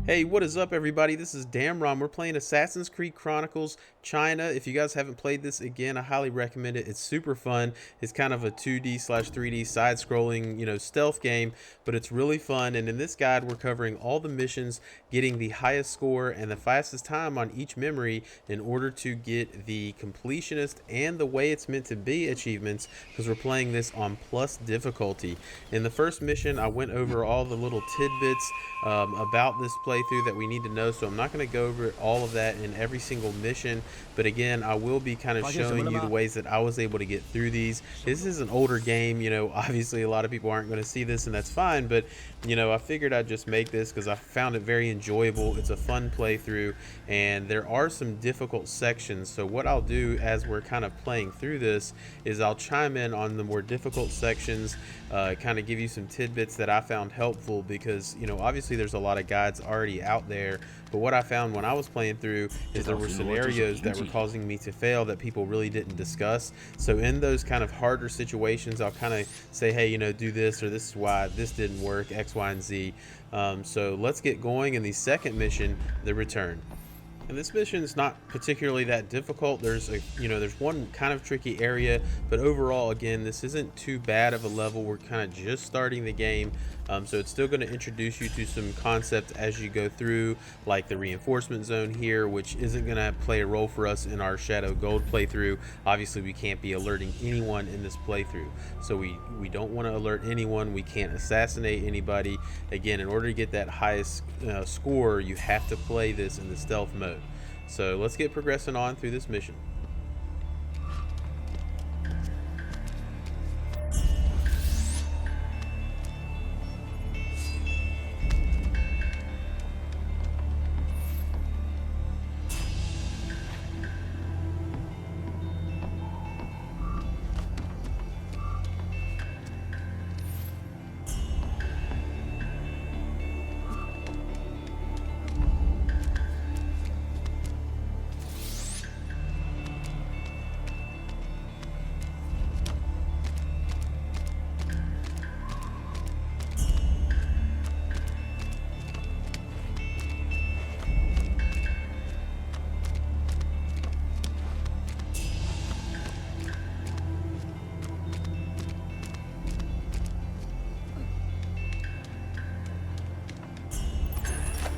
Hey, what is up, everybody? This is Damron. We're playing Assassin's Creed Chronicles China. If you guys haven't played this, again, I highly recommend it. It's super fun. It's kind of a 2D slash 3D side-scrolling, stealth game, but it's really fun. And in this guide, we're covering all the missions, getting the highest score and the fastest time on each memory in order to get the Completionist and the way it's meant to be achievements, because we're playing this on plus difficulty. In the first mission, I went over all the little tidbits about this playthrough that we need to know, so I'm not going to go over all of that in every single mission, but again, I will be kind of showing you the ways that I was able to get through these. This is an older game, obviously a lot of people aren't going to see this, and that's fine, but I figured I'd just make this because I found it very enjoyable. It's a fun playthrough, and there are some difficult sections, so what I'll do as we're kind of playing through this is I'll chime in on the more difficult sections, kind of give you some tidbits that I found helpful, because obviously there's a lot of guides already out there, but what I found when I was playing through is there were scenarios that were causing me to fail that people really didn't discuss. So in those kind of harder situations, I'll kind of say, hey, do this, or this is why this didn't work, X, Y, and Z. So let's get going in the second mission, the return. And this mission is not particularly that difficult. There's there's one kind of tricky area, but overall, again, this isn't too bad of a level. We're kind of just starting the game, so it's still going to introduce you to some concepts as you go through, like the reinforcement zone here, which isn't going to play a role for us in our Shadow Gold playthrough. Obviously, we can't be alerting anyone in this playthrough, so we don't want to alert anyone. We can't assassinate anybody. Again, in order to get that highest score, you have to play this in the stealth mode. So let's get progressing on through this mission.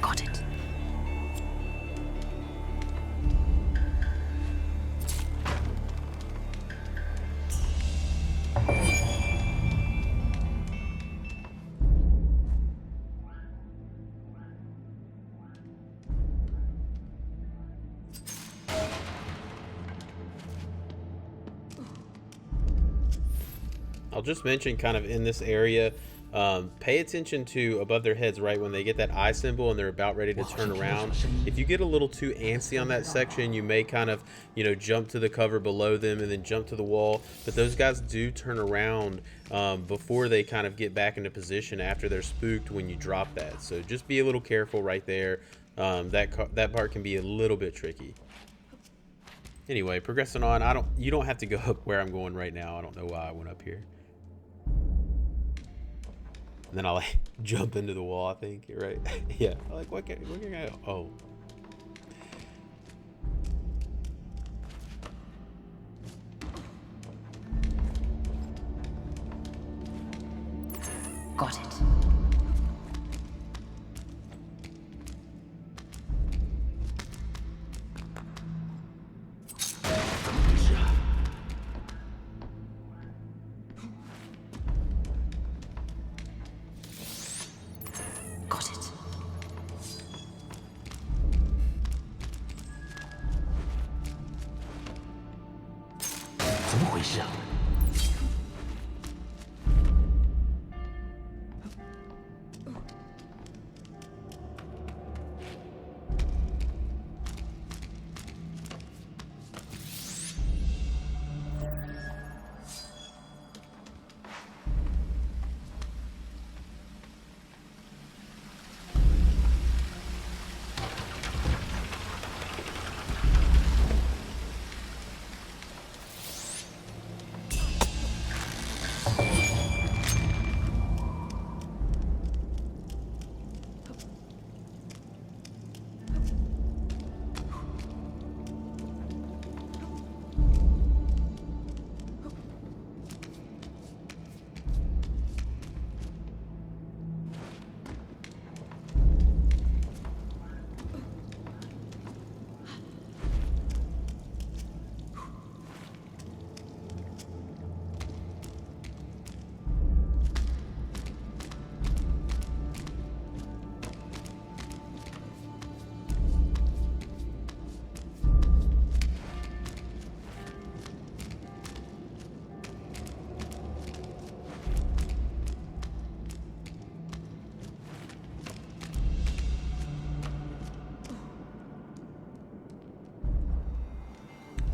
Got it. I'll just mention kind of in this area, pay attention to above their heads, right when they get that eye symbol and they're about ready to turn around. If you get a little too antsy on that section, you may kind of jump to the cover below them and then jump to the wall, but those guys do turn around before they kind of get back into position after they're spooked when you drop that. So just be a little careful right there. That part can be a little bit tricky. Anyway, progressing on. You don't have to go up where I'm going right now. I don't know why I went up here. And then I'll like jump into the wall, I think. You're right. Yeah. Like, what can I? Oh. Got it.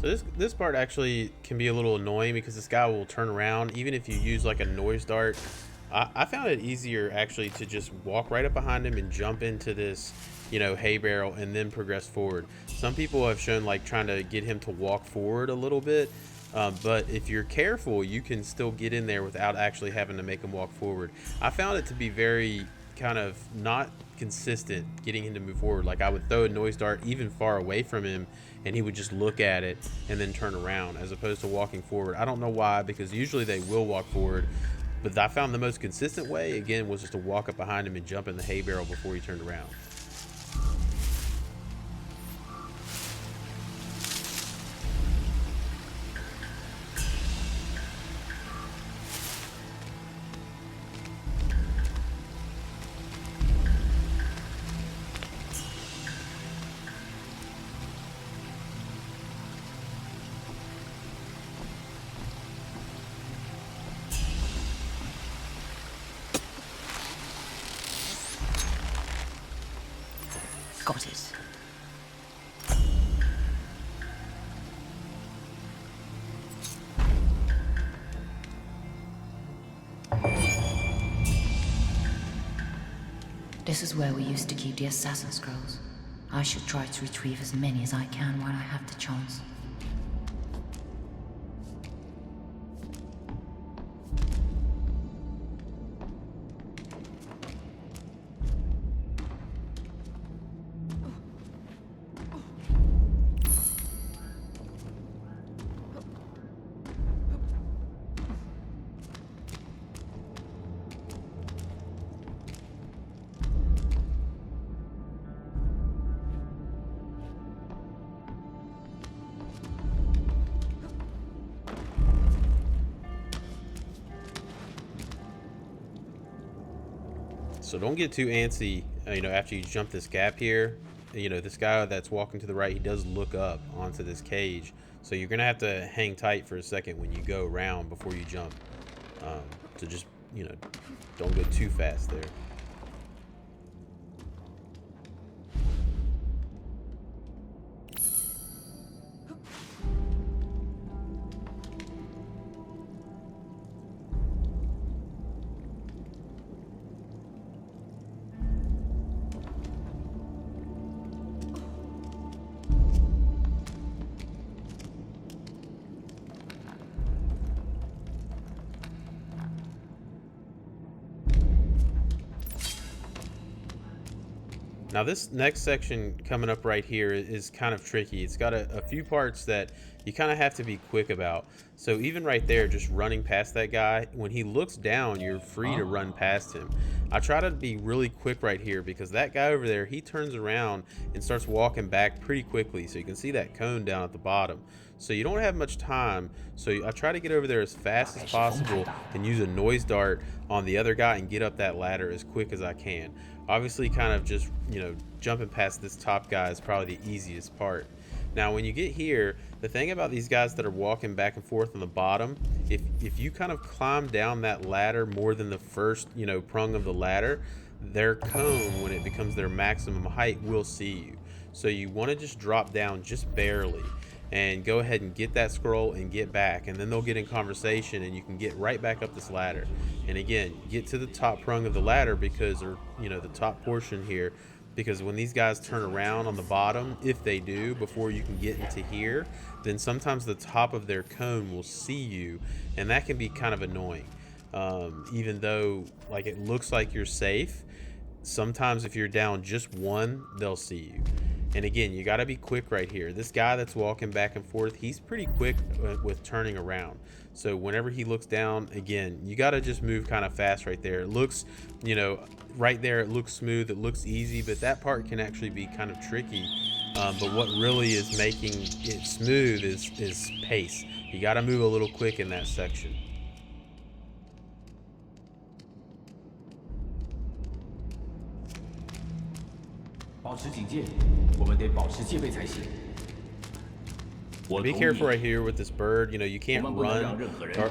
So this part actually can be a little annoying because this guy will turn around even if you use like a noise dart. I found it easier actually to just walk right up behind him and jump into this, you know, hay barrel and then progress forward. Some people have shown like trying to get him to walk forward a little bit, but if you're careful, you can still get in there without actually having to make him walk forward. I found it to be very kind of not consistent getting him to move forward. Like I would throw a noise dart even far away from him and he would just look at it and then turn around as opposed to walking forward. I don't know why, because usually they will walk forward, but I found the most consistent way again was just to walk up behind him and jump in the hay barrel before he turned around. Got it. This is where we used to keep the assassin scrolls. I should try to retrieve as many as I can while I have the chance. So don't get too antsy, you know, after you jump this gap here. You know, this guy that's walking to the right, he does look up onto this cage. So you're going to have to hang tight for a second when you go around before you jump. So just, you know, don't go too fast there. Now this next section coming up right here is kind of tricky. It's got a few parts that you kind of have to be quick about. So even right there, just running past that guy, when he looks down, you're free to run past him. I try to be really quick right here because that guy over there, he turns around and starts walking back pretty quickly. So you can see that cone down at the bottom. So you don't have much time. So I try to get over there as fast as possible and use a noise dart on the other guy and get up that ladder as quick as I can. Obviously, kind of just, you know, jumping past this top guy is probably the easiest part. Now, when you get here, the thing about these guys that are walking back and forth on the bottom, if you kind of climb down that ladder more than the first, you know, prong of the ladder, their cone, when it becomes their maximum height, will see you. So you want to just drop down just barely and go ahead and get that scroll and get back, and then they'll get in conversation and you can get right back up this ladder. And again, get to the top rung of the ladder because, or you know, the top portion here, because when these guys turn around on the bottom, if they do before you can get into here, then sometimes the top of their cone will see you, and that can be kind of annoying. Even though like it looks like you're safe, sometimes if you're down just one, they'll see you. And again, you got to be quick right here. This guy that's walking back and forth, he's pretty quick with turning around. So whenever he looks down, again, you got to just move kind of fast right there. It looks, you know, right there, it looks smooth, it looks easy, but that part can actually be kind of tricky. But what really is making it smooth is pace. You got to move a little quick in that section. Be careful right here with this bird. You know, you can't run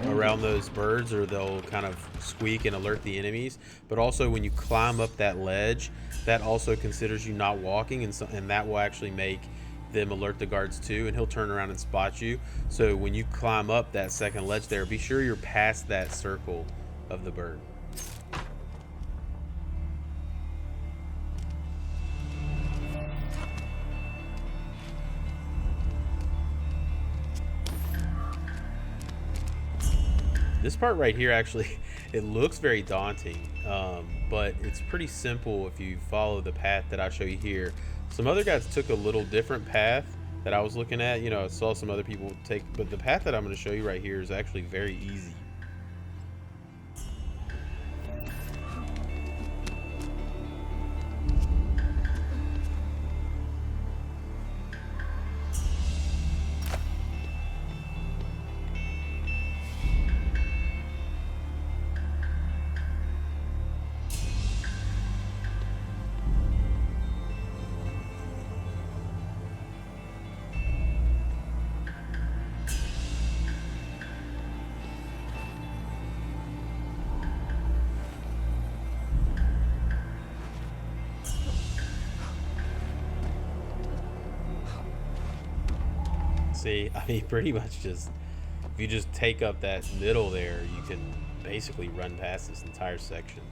around those birds or they'll kind of squeak and alert the enemies. But also when you climb up that ledge, that also considers you not walking, and that will actually make them alert the guards too, and he'll turn around and spot you. So when you climb up that second ledge there, be sure you're past that circle of the bird. This part right here, actually, it looks very daunting, but it's pretty simple if you follow the path that I show you here. Some other guys took a little different path that I was looking at. You know, I saw some other people take, but the path that I'm going to show you right here is actually very easy. See, I mean, pretty much just, if you just take up that middle there, you can basically run past this entire section.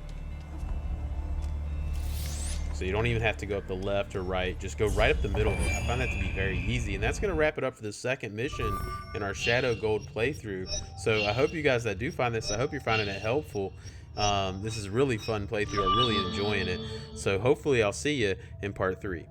So you don't even have to go up the left or right, just go right up the middle there. I find that to be very easy, and that's going to wrap it up for the second mission in our Shadow Gold playthrough. So I hope you guys that do find this, I hope you're finding it helpful. This is a really fun playthrough. I'm really enjoying it. So hopefully I'll see you in part 3.